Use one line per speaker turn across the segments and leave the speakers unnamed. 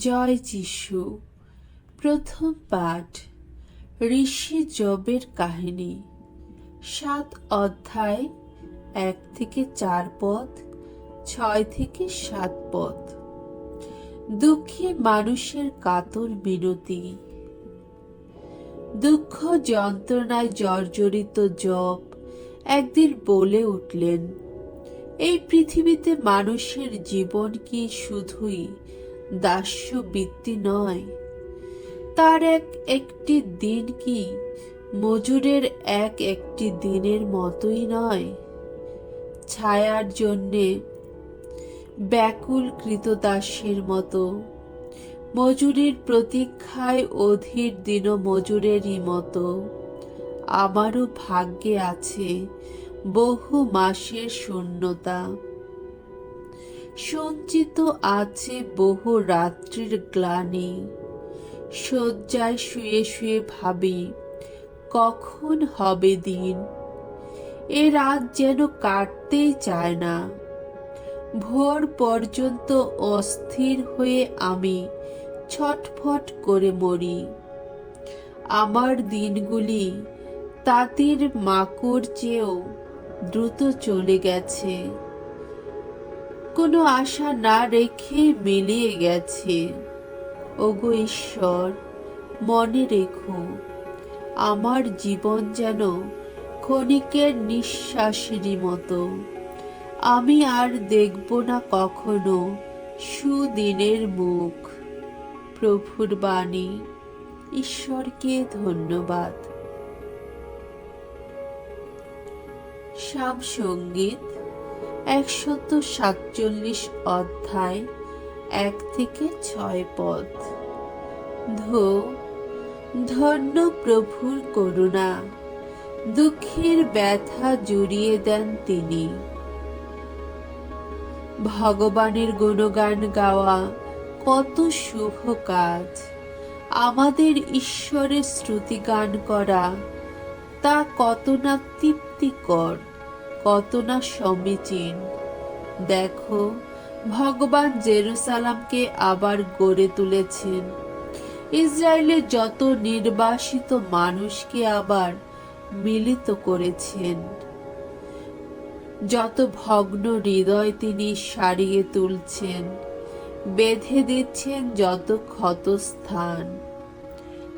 জয় যিশু। প্রথম পাঠ ঋষি জবের কাহিনী, 7 অধ্যায়, 1 থেকে 4 পদ, 6 থেকে 7 পদ। দুঃখী মানুষের কাতর মিনতি। দুঃখ যন্ত্রণায় জর্জরিত জব একদিন বলে উঠলেন, এই পৃথিবীতে মানুষের জীবন কি শুধুই দাস্যবৃত্তি নয়? তার একটি দিন কি মজুরের একটি দিনের মতোই নয়? ছায়ার জন্যে ব্যাকুল কৃতদাসের মতো, মজুরির প্রতীক্ষায় অধীর দিন মজুরেরই মতো আমারও ভাগ্যে আছে বহু মাসের শূন্যতা। সঞ্চিত আছে বহু রাত্রির গ্লানি। শয্যায় শুয়ে শুয়ে ভাবি, কখন হবে দিন? এ রাত যেন কাটতেই চায় না। ভোর পর্যন্ত অস্থির হয়ে আমি ছটফট করে মরি। আমার দিনগুলি তাঁতির মাকড় চেয়েও দ্রুত চলে গেছে। কোনো আশা না রেখে মিলিয়ে গেছে। ওগো ঈশ্বর, মনে রেখো, আমার জীবন যেন ক্ষণিকের নিঃশ্বাসেরই মতো। আমি আর দেখব না কখনো সুদিনের মুখ। প্রভুর বাণী। ঈশ্বরকে ধন্যবাদ। সামসঙ্গীত 147 অধ্যায়, 1 থেকে 6 পদ। ধন্য প্রভুর করুণা, দুঃখের ব্যথা জুড়িয়ে দেন তিনি। ভগবানের গুণগান গাওয়া কত শুভ কাজ। আমাদের ঈশ্বরের শ্রুতিগান করা তা কত না তৃপ্তিকর, কত না সমীচীন। দেখো, ভগবান জেরুসালামকে আবার গড়ে তুলেছেন। ইসরায়েলের যত নির্বাসিত মানুষকে আবার মিলিত করেছেন। যত ভগ্ন হৃদয় তিনি সারিয়ে তুলছেন, বেঁধে দিচ্ছেন যত ক্ষতস্থান।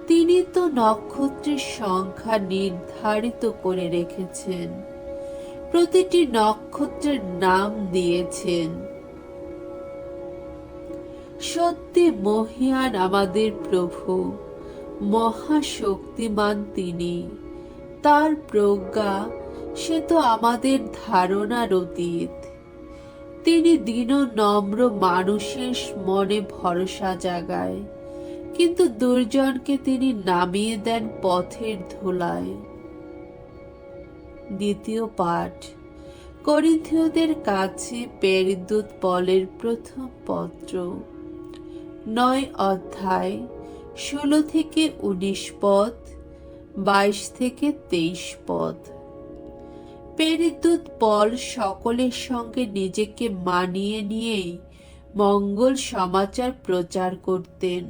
তিনি তো নক্ষত্রের সংখ্যা নির্ধারিত করে রেখেছেন, প্রতিটি নক্ষত্রের নাম দিয়েছেন। সত্যি মহিয়ান আমাদের প্রভু, মহাশক্তিমান তিনি। তার প্রজ্ঞা সে তো আমাদের ধারণার অতীত। তিনি দীন নম্র মানুষের মনে ভরসা জাগায়, কিন্তু দুর্জনকে তিনি নামিয়ে দেন পথের ধুলায়। দ্বিতীয় পাঠ করিন্থীয়দের কাছে প্রেরিত পলের প্রথম পত্র, 9 অধ্যায়, 16 থেকে 19 পদ, 22 থেকে 23 পদ। প্রেরিত পল সকলের সঙ্গে নিজেকে মানিয়ে নিয়েই মঙ্গল সমাচার প্রচার করতেন।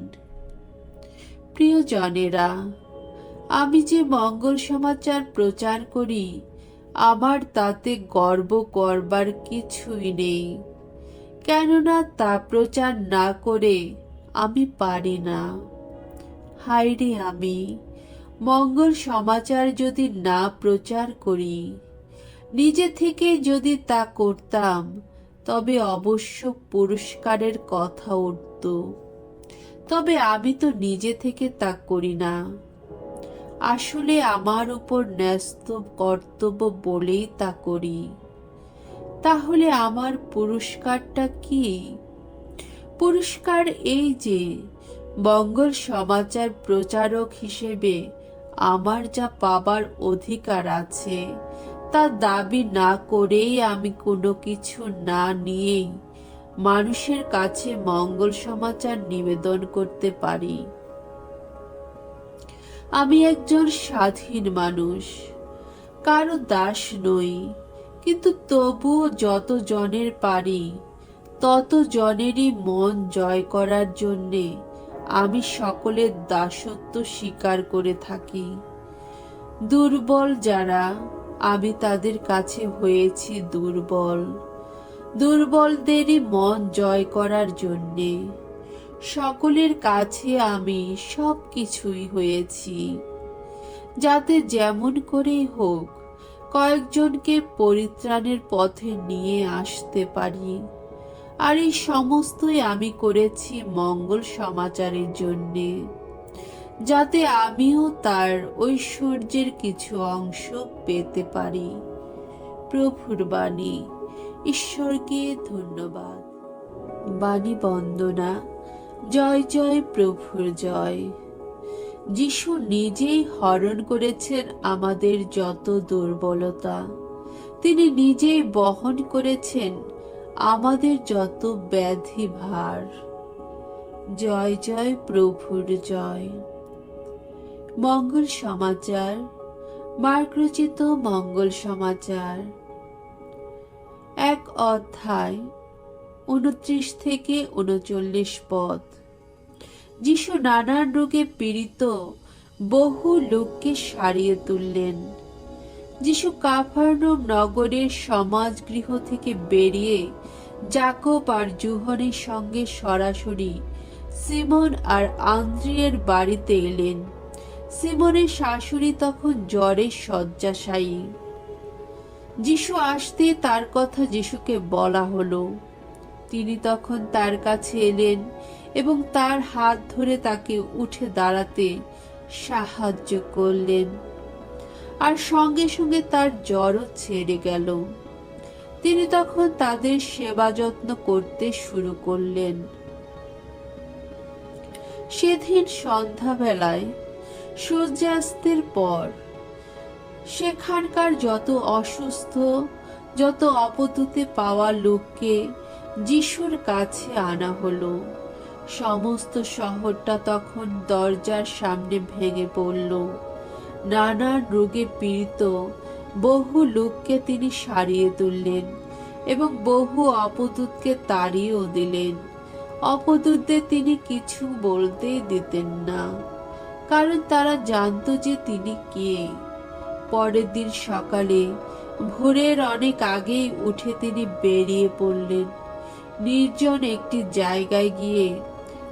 প্রিয়জনেরা, আমি যে মঙ্গল সমাচার প্রচার করি, আমার তাতে গর্ব করবার কিছুই নেই, কেননা তা প্রচার না করে আমি পারি না। হায়রে আমি, মঙ্গল সমাচার যদি না প্রচার করি, নিজে থেকে যদি তা করতাম, তবে অবশ্য পুরস্কারের কথা উঠত। তবে আমি তো নিজে থেকে তা করি না। আসলে আমার উপর ন্যস্ত কর্তব্য বলেই তা করি। তাহলে আমার পুরস্কারটা কি? পুরস্কার এই যে, মঙ্গল সমাচার প্রচারক হিসেবে আমার যা পাবার অধিকার আছে, তা দাবি না করেই আমি কোনো কিছু না নিয়েই মানুষের কাছে মঙ্গল সমাচার নিবেদন করতে পারি। আমি একজন স্বাধীন মানুষ, কারো দাস নই, কিন্তু তবুও যত জনের পারি তত জনেরই মন জয় করার জন্যে আমি সকলের দাসত্ব স্বীকার করে থাকি। দুর্বল যারা, আমি তাদের কাছে হয়েছি দুর্বল, দুর্বলদেরই মন জয় করার জন্যে সকলের কাছে আমি সব কিছুই হয়েছি, যাতে যেমন করেই হোক কয়েকজনকে পরিত্রাণের পথে নিয়ে আসতে পারি। আর এই সমস্তই আমি করেছি মঙ্গল সমাচারের জন্যে, যাতে আমিও তার ঐশ্বর্যের কিছু অংশ পেতে পারি। প্রভুর বাণী। ঈশ্বরকে ধন্যবাদ। বাণী বন্দনা। জয় জয় প্রভুর জয়। যিশু নিজেই হরণ করেছেন আমাদের যত দুর্বলতা, তিনি নিজেই বহন করেছেন আমাদের যত ব্যাধি ভার। জয় জয় প্রভুর জয়। মঙ্গল সমাচার। মার্ক রচিত মঙ্গল সমাচার 1 অধ্যায় 29 থেকে 39 পদ। যিশু নানান রোগে পীড়িত বহু লোককে সারিয়ে তুললেন। যিশু কাফারনাউম নগরের সমাজগৃহ থেকে বেরিয়ে যাকব আর যোহনের সঙ্গে সরাসরি সিমন আর আন্দ্রিয়ের বাড়িতে এলেন। সিমনের শাশুড়ি তখন জ্বরে শয্যাশায়ী। যিশু আসতে তার কথা যিশুকে বলা হলো। তিনি তখন তার কাছে এলেন এবং তার হাত ধরে তাকে উঠে দাঁড়াতে সাহায্য করলেন, আর সঙ্গে সঙ্গে তার জ্বরও ছেড়ে গেল। তিনি তখন তাদের সেবা যত্ন করতে শুরু করলেন। সেদিন সন্ধ্যাবেলায় সূর্যাস্তের পর সেখানকার যত অসুস্থ, যত অপতুতে পাওয়া লোককে যিশুর কাছে আনা হলো। সমস্ত শহরটা তখন দরজার সামনে ভেঙে পড়ল। নানান রোগে পীড়িত বহু লোককে তিনি সারিয়ে তুললেন এবং বহু অপদূতকে তাড়িয়েও দিলেন। অপদূতদের তিনি কিছু বলতেই দিতেন না, কারণ তারা জানতো যে তিনি কে। পরের দিন সকালে ভোরের অনেক আগেই উঠে তিনি বেরিয়ে পড়লেন। নির্জন একটি জায়গায় গিয়ে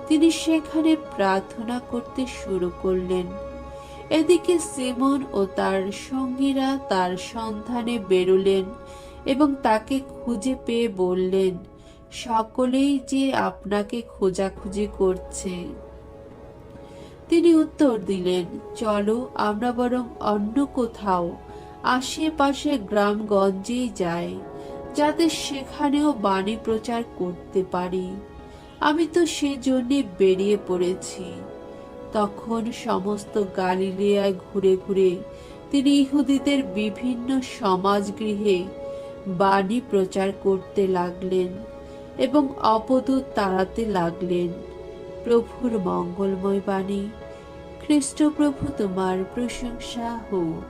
তিনি সেখানে প্রার্থনা করতে শুরু করলেন। এদিকে সিমন ও তার সঙ্গীরা তার সন্ধানে বেরোলেন এবং তাকে খুঁজে পেয়ে বললেন, সকলেই যে আপনাকে খোঁজাখুঁজি করছে। তিনি উত্তর দিলেন, চলো আমরা বরং অন্য কোথাও আশেপাশে গ্রামগঞ্জেই যাই, যাতে সেখানেও বাণী প্রচার করতে পারি। আমি তো সেজন্যে বেরিয়ে পড়েছি। তখন সমস্ত গালিলিয়ায় ঘুরে ঘুরে তিনি ইহুদিদের বিভিন্ন সমাজগৃহে বাণী প্রচার করতে লাগলেন এবং অপদূত তাড়াতে লাগলেন। প্রভুর মঙ্গলময় বাণী। খ্রিস্ট প্রভু তোমার প্রশংসা হোক।